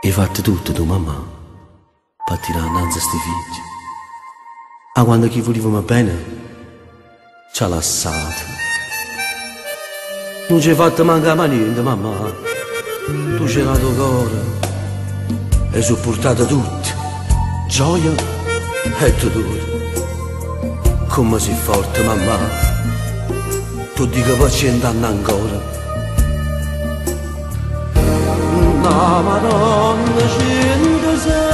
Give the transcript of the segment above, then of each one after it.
Hai fatto tutto tu mamma per tirare innanzi a sti figli. Ma quando chi volevamo bene ci ha lasciato. Non ci hai fatto mancare niente mamma. Tu ci hai dato cuore e hai sopportato tutto, gioia e dolore. Come sei forte mamma, tu dico per 100 anni ancora. La Madonna Cinta Santa,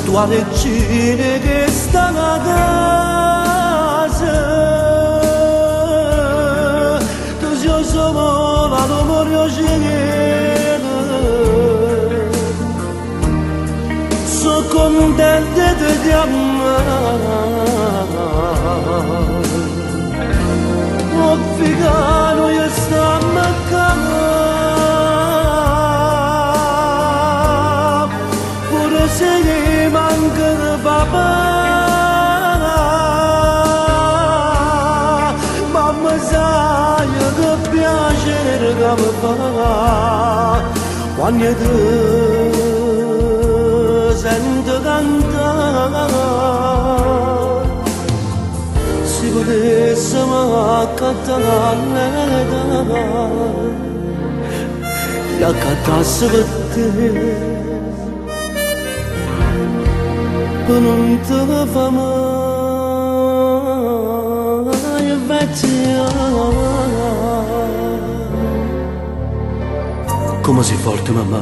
tua regina che sta a casa, tu sei solo la tua cielo, sono contenta di ti amare. Oh figano io stiamo a casa, pure se gli manca il papà, mamma sai che piacere che mi fa quando ti sento cantare. Se potessimo accattare e accattasse per te, per non te fa mai vecchia. Come sei forte mamma,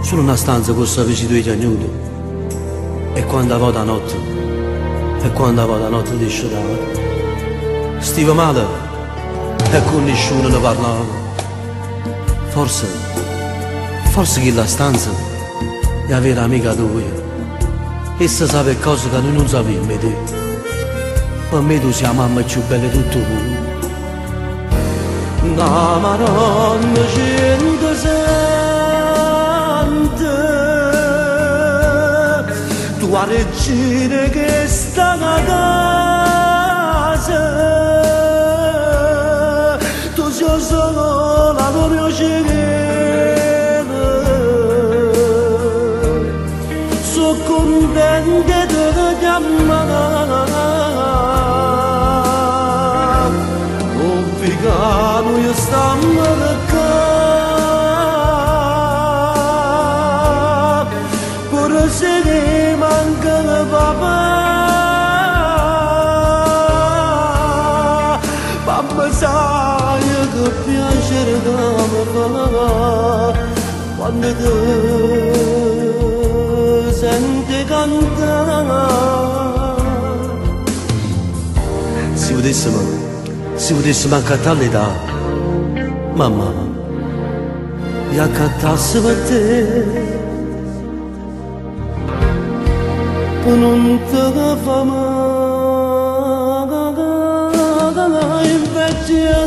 sono in una stanza con questa vicino di agnuto e quando vado a notte, e quando vado a notte di sciolare, stiva male e con nessuno ne parlava. Forse che la stanza è avere amica tua. Essa sa cose che noi non sappiamo di te. Per me tu sei la mamma più bella di tutto il mondo. La Madonna Cinta Santa, tua regina che sta a casa, tu sei solo la tua cielo, sono contenta di ti amare. Oh figano io stiamo a casa, pure se gli manca il papà, mamma sai che piacere che mi fa quando ti senti cantare. Se potessimo accattare l'età, mamma, e accattasse per te, per non te fa mai vecchia.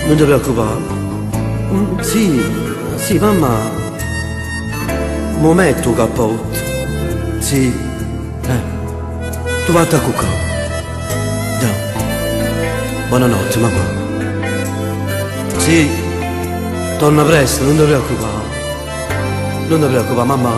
Non ti preoccupare. Sì, mamma, mo metto il cappotto. Sì, tu vai a cuccare. Dai. Buonanotte, mamma. Sì, torna presto, non ti preoccupare. Non ti preoccupare, mamma.